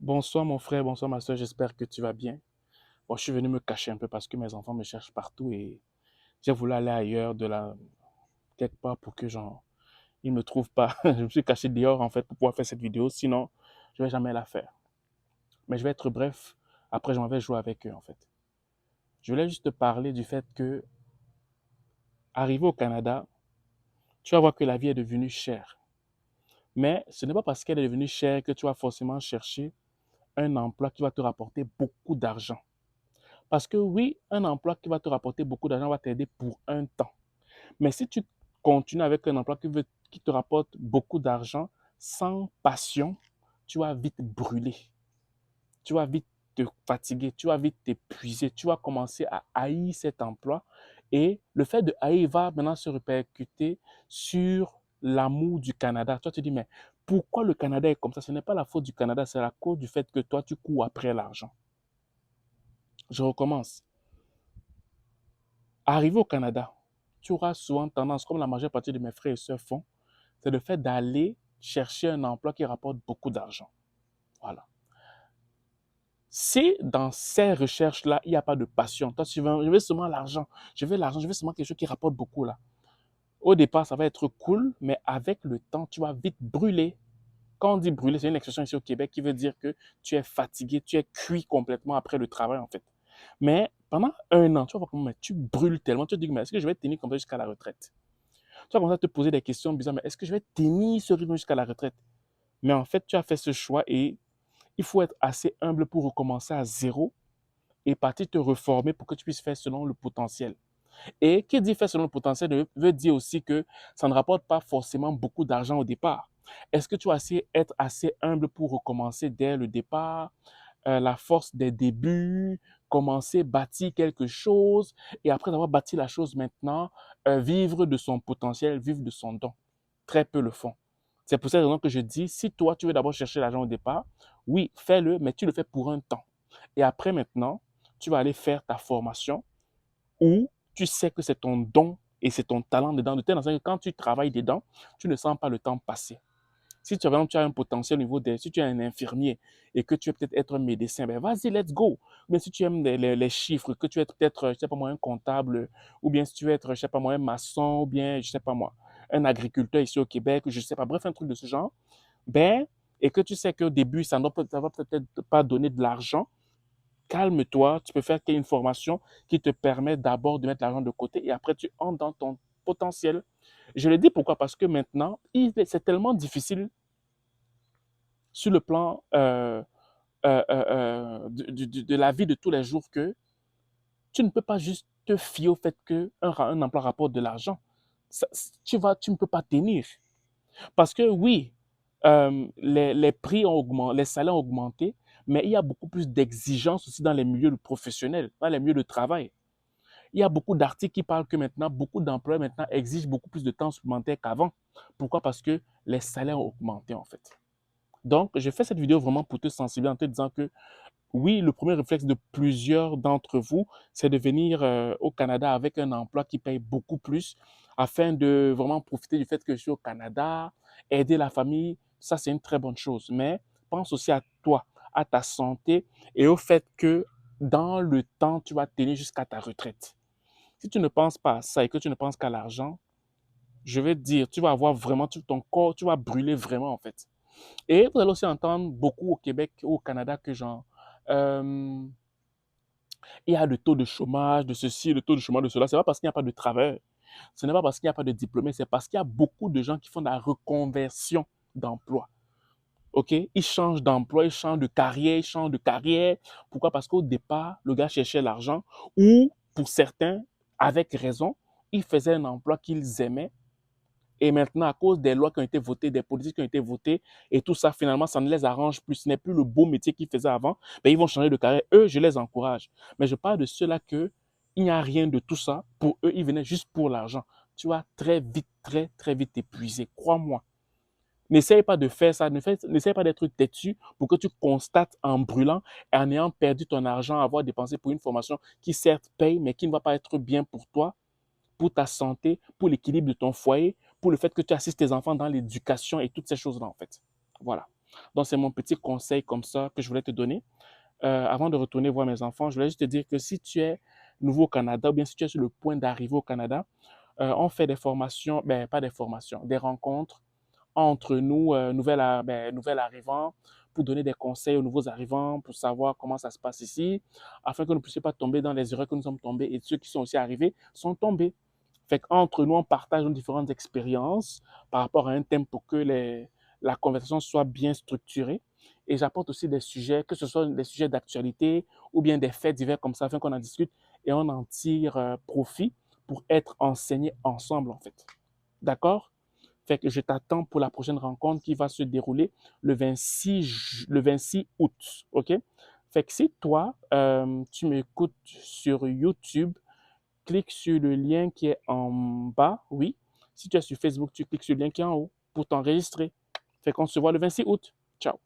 Bonsoir mon frère, bonsoir ma soeur, j'espère que tu vas bien. Bon, je suis venu me cacher un peu parce que mes enfants me cherchent partout et j'ai voulu aller ailleurs quelque part pour que ils me trouvent pas. Je me suis caché dehors en fait pour pouvoir faire cette vidéo, sinon je vais jamais la faire. Mais je vais être bref, après je m'en vais jouer avec eux en fait. Je voulais juste te parler du fait que, arrivé au Canada, tu vas voir que la vie est devenue chère. Mais ce n'est pas parce qu'elle est devenue chère que tu vas forcément chercher un emploi qui va te rapporter beaucoup d'argent. Parce que oui, un emploi qui va te rapporter beaucoup d'argent va t'aider pour un temps. Mais si tu continues avec un emploi qui te rapporte beaucoup d'argent sans passion, tu vas vite brûler. Tu vas vite te fatiguer, tu vas vite t'épuiser, tu vas commencer à haïr cet emploi. Et le fait de haïr va maintenant se répercuter sur l'amour du Canada. Toi, tu te dis, mais pourquoi le Canada est comme ça? Ce n'est pas la faute du Canada, c'est la cause du fait que toi, tu cours après l'argent. Je recommence. Arrivé au Canada, tu auras souvent tendance, comme la majeure partie de mes frères et sœurs font, c'est le fait d'aller chercher un emploi qui rapporte beaucoup d'argent. Voilà. Si dans ces recherches-là, il n'y a pas de passion, toi, tu veux, je veux seulement l'argent, je veux seulement quelque chose qui rapporte beaucoup là. Au départ, ça va être cool, mais avec le temps, tu vas vite brûler. Quand on dit brûler, c'est une expression ici au Québec qui veut dire que tu es fatigué, tu es cuit complètement après le travail en fait. Mais pendant un an, tu vas voir comment tu brûles tellement, tu te dis, mais est-ce que je vais tenir comme ça jusqu'à la retraite? Tu vas commencer à te poser des questions bizarres, mais est-ce que je vais tenir ce rythme jusqu'à la retraite? Mais en fait, tu as fait ce choix et il faut être assez humble pour recommencer à zéro et partir te reformer pour que tu puisses faire selon le potentiel. Et qui dit faire selon le potentiel veut dire aussi que ça ne rapporte pas forcément beaucoup d'argent au départ. Est-ce que tu vas être assez humble pour recommencer dès le départ, la force des débuts, commencer, bâtir quelque chose et après avoir bâti la chose maintenant, vivre de son potentiel, vivre de son don? Très peu le font. C'est pour cette raison que je dis, si toi, tu veux d'abord chercher l'argent au départ, oui, fais-le, mais tu le fais pour un temps. Et après maintenant, tu vas aller faire ta formation où tu sais que c'est ton don et c'est ton talent dedans, de telle sorte que quand tu travailles dedans, tu ne sens pas le temps passer. Si tu, tu as un potentiel au niveau des, si tu es un infirmier et que tu veux peut-être être un médecin, ben vas-y, let's go. Mais si tu aimes les chiffres, que tu es peut-être, je sais pas moi, un comptable, ou bien si tu veux être, je sais pas moi, un maçon, ou bien, je sais pas moi, un agriculteur ici au Québec, je sais pas, bref, un truc de ce genre, ben, et que tu sais qu'au début, ça va peut-être pas donner de l'argent, calme-toi, tu peux faire une formation qui te permet d'abord de mettre l'argent de côté et après tu entres dans ton potentiel. Je le dis pourquoi? Parce que maintenant, c'est tellement difficile sur le plan de la vie de tous les jours que tu ne peux pas juste te fier au fait qu'un emploi rapporte de l'argent. Tu ne peux pas tenir. Parce que oui, les prix ont augmenté, les salaires ont augmenté, mais il y a beaucoup plus d'exigences aussi dans les milieux professionnels, dans les milieux de travail. Il y a beaucoup d'articles qui parlent que maintenant, beaucoup d'emplois maintenant exigent beaucoup plus de temps supplémentaire qu'avant. Pourquoi? Parce que les salaires ont augmenté en fait. Donc, je fais cette vidéo vraiment pour te sensibiliser en te disant que oui, le premier réflexe de plusieurs d'entre vous, c'est de venir au Canada avec un emploi qui paye beaucoup plus afin de vraiment profiter du fait que je suis au Canada, aider la famille. Ça, c'est une très bonne chose. Mais pense aussi à toi, à ta santé et au fait que dans le temps, tu vas tenir jusqu'à ta retraite. Si tu ne penses pas à ça et que tu ne penses qu'à l'argent, je vais te dire, tu vas avoir vraiment tout ton corps, tu vas brûler vraiment en fait. Et vous allez aussi entendre beaucoup au Québec, au Canada, que genre, euh, il y a le taux de chômage, de ceci, le taux de chômage de cela. C'est pas parce qu'il n'y a pas de travail. Ce n'est pas parce qu'il n'y a pas de diplômés, c'est parce qu'il y a beaucoup de gens qui font de la reconversion d'emploi. OK? Ils changent d'emploi, ils changent de carrière, ils changent de carrière. Pourquoi? Parce qu'au départ, le gars cherchait l'argent ou, pour certains, avec raison, ils faisaient un emploi qu'ils aimaient. Et maintenant, à cause des lois qui ont été votées, des politiques qui ont été votées, et tout ça, finalement, ça ne les arrange plus. Ce n'est plus le beau métier qu'ils faisaient avant. Ben, ils vont changer de carrière. Eux, je les encourage. Mais je parle de ceux-là que il n'y a rien de tout ça. Pour eux, ils venaient juste pour l'argent. Tu vas très vite, très, très vite t'épuiser. Crois-moi. N'essaye pas de faire ça. N'essaye pas d'être têtu pour que tu constates en brûlant et en ayant perdu ton argent, avoir dépensé pour une formation qui certes paye, mais qui ne va pas être bien pour toi, pour ta santé, pour l'équilibre de ton foyer, pour le fait que tu assistes tes enfants dans l'éducation et toutes ces choses-là, en fait. Voilà. Donc, c'est mon petit conseil comme ça que je voulais te donner. Avant de retourner voir mes enfants, je voulais juste te dire que si tu es nouveau au Canada ou bien si tu es sur le point d'arriver au Canada, on fait des formations, ben pas des formations, des rencontres entre nous, nouvelles arrivants, pour donner des conseils aux nouveaux arrivants, pour savoir comment ça se passe ici, afin que nous ne puissions pas tomber dans les erreurs que nous sommes tombés et ceux qui sont aussi arrivés sont tombés. Fait qu'entre nous, on partage nos différentes expériences par rapport à un thème pour que la conversation soit bien structurée. Et j'apporte aussi des sujets, que ce soit des sujets d'actualité ou bien des faits divers comme ça, afin qu'on en discute et on en tire profit pour être enseignés ensemble, en fait. D'accord? Fait que je t'attends pour la prochaine rencontre qui va se dérouler le 26 août. OK? Fait que si toi, tu m'écoutes sur YouTube, clique sur le lien qui est en bas, oui. Si tu es sur Facebook, tu cliques sur le lien qui est en haut pour t'enregistrer. Fait qu'on se voit le 26 août. Ciao.